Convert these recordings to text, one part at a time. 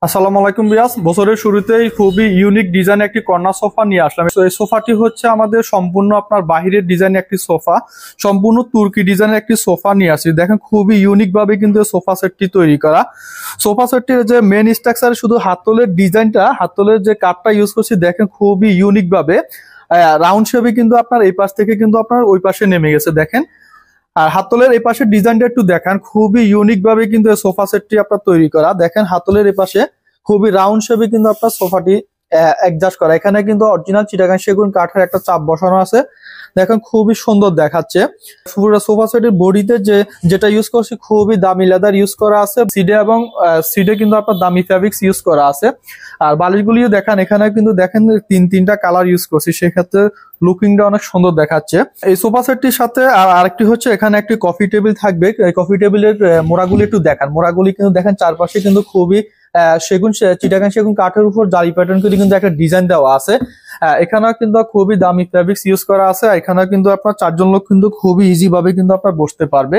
আসসালামু আলাইকুম বিয়াস। বছরের শুরুতেই খুবই ইউনিক ডিজাইন একটি কর্নার সোফা নিয়ে আসলাম। তো এই সোফাটি হচ্ছে আমাদের সম্পূর্ণ আপনার বাহিরের ডিজাইন একটি সোফা, সম্পূর্ণ তুর্কি ডিজাইনের একটি সোফা নিয়ে আসছি। দেখেন খুবই ইউনিক ভাবে কিন্তু সোফা সেটটি তৈরি করা। সোফা সেটটির যে মেন স্ট্রাকচার শুধু হাতলের ডিজাইনটা, হাতলের যে কাঠটা ইউজ করছি দেখেন খুবই ইউনিক ভাবে রাউন্ড শেপে কিন্তু আপনার এই পাশ থেকে কিন্তু আপনার ওই পাশে নেমে গেছে দেখেন। আর হাতলের এই পাশে ডিজাইনটা একটু দেখান, খুবই ইউনিক ভাবে কিন্তু এই সোফা সেটটি আপনার তৈরি করা। দেখেন হাতলের এই পাশে খুবই রাউন্ড শেপে কিন্তু আপনার সোফাটি অ্যাডজাস্ট করা। এখানে কিন্তু অরিজিনাল চিটাগাং সেগুন কাঠের একটা চাপ বসানো আছে, দেখেন খুবই সুন্দর দেখাচ্ছে। পুরো সোফা সেটের বডিতে যেটা ইউজ করছি খুবই দামি লেদার ইউজ করা আছে, সিডে এবং সিডে কিন্তু আপনার দামি ফ্যাব্রিক্স ইউজ করা আছে। আর বালিশগুলিও দেখেন, এখানে কিন্তু দেখেন তিনটা কালার ইউজ করছি, সেক্ষেত্রে লুকিংটা অনেক সুন্দর দেখাচ্ছে। এই সোফা সেটটির সাথে আরেকটি হচ্ছে এখানে একটি কফি টেবিল থাকবে। এই কফি টেবিলের মোড়াগুলি একটু দেখান, মোড়াগুলি কিন্তু দেখেন চারপাশে কিন্তু খুবই চিটাগাং সেগুন কাঠের উপর জালি প্যাটার্ন করে কিন্তু একটা ডিজাইন দেওয়া আছে। এখানেও কিন্তু খুবই দামি ফ্যাব্রিক্স ইউজ করা আছে। এখানেও কিন্তু আপনার 4 জন লোক কিন্তু খুবই ইজি ভাবে কিন্তু আপনার বসতে পারবে।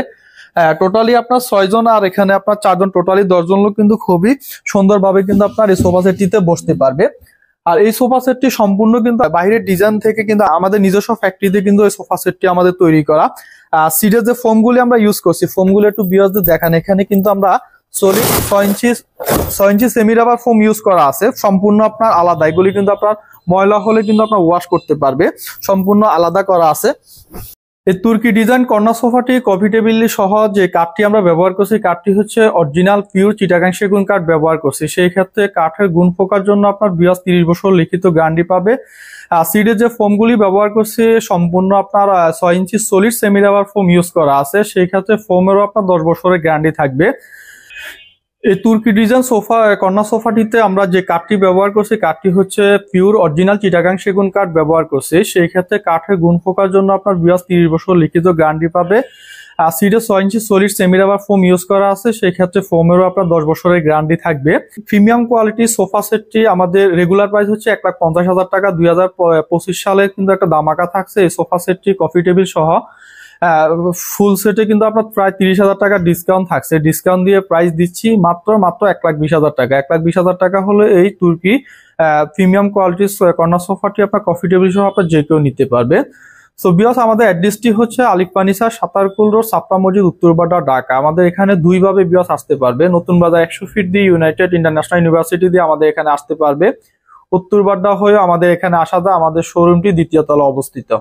টোটালি আপনার 6 জন আর এখানে আপনার 4 জন, টোটালি 10 জন লোক কিন্তু খুবই সুন্দরভাবে কিন্তু আপনার এই সোফা সেটটিতে বসতে পারবে। আর এই সোফা সেটটি সম্পূর্ণ কিন্তু বাইরের ডিজাইন থেকে কিন্তু আমাদের নিজস্ব ফ্যাক্টরিতে কিন্তু এই সোফা সেটটি আমাদের তৈরি করা। সিডের যে ফোমগুলি আমরা ইউজ করছি, ফোমগুলো একটু ভিউয়ারদের দেখান। এখানে কিন্তু আমরা সলিড 6 ইঞ্চি সেমি রাবার ফোম ইউজ করা আছে, সম্পূর্ণ আপনার আলাদা। এগুলি কিন্তু আপনার ময়লা হলে কিন্তু আপনার ওয়াশ করতে পারবে, সম্পূর্ণ আলাদা করা আছে। এই তুর্কি ডিজাইন কর্নার সোফাটি কফি টেবিল সহ যে কাঠটি আমরা ব্যবহার করছি, কাঠটি হচ্ছে অরিজিনাল পিওর চিটাগাং সেগুন কাঠ ব্যবহার করছি। সেই ক্ষেত্রে কাঠের গুণ ফোকার জন্য আপনার 30 বছর লিখিত গ্যারান্টি পাবে। সিডের যে ফোমগুলি ব্যবহার করছি সম্পূর্ণ আপনার 6 ইঞ্চি solid semi rubber foam use করা আছে, সেই ক্ষেত্রে ফোমেরও আপনার 10 বছরের গ্যারান্টি থাকবে। এই তুর্কি ডিজাইন সোফা কর্নার সোফাটিতে আমরা যে কাঠটি ব্যবহার করছি, কাঠটি হচ্ছে পিওর অরিজিনাল চিটাগাং সেগুন কাঠ ব্যবহার করছি। সেই ক্ষেত্রে কাঠের গুণ ফোকার জন্য আপনার 30 বছর লিখিত গ্যারান্টি পাবে। আর সিডে 6 ইঞ্চি solid semi rubber foam use করা আছে, সেই ক্ষেত্রে ফোমেরও আপনার 10 বছরের গ্যারান্টি থাকবে। প্রিমিয়াম কোয়ালিটির সোফা সেটটি আমাদের রেগুলার প্রাইস হচ্ছে 1,50,000 টাকা। 2025 সালে কিন্তু একটা দামাকা থাকছে এই সোফা সেটটি কফি টেবিল সহ। ফুল সেটে কিন্তু আপনার প্রায় 30,000 টাকা ডিসকাউন্ট থাকছে। ডিসকাউন্ট দিয়ে প্রাইস দিচ্ছি মাত্র 1,20,000 টাকা। 1,20,000 টাকা হলে এই তুর্কি প্রিমিয়াম কোয়ালিটির কর্নার সোফাটি আপনার কফি টেবিল সহ আপনার যে কেউ নিতে পারবে। সো বিকজ আমাদের অ্যাড্রেসটি হচ্ছে আলিফ ফার্নিচার, সাতারকুল রোড, ছাপড়া মসজিদ, উত্তরবাড্ডা, ঢাকা। আমাদের এখানে দুইভাবে বিকজ আসতে পারবে। নতুন বাজার 100 ফিট দিয়ে ইউনাইটেড ইন্টারন্যাশনাল ইউনিভার্সিটি দিয়ে আমাদের এখানে আসতে পারবে। উত্তরবাড্ডা হয়ে আমাদের এখানে আসা যায়। আমাদের শোরুমটি দ্বিতীয় তলা অবস্থিত।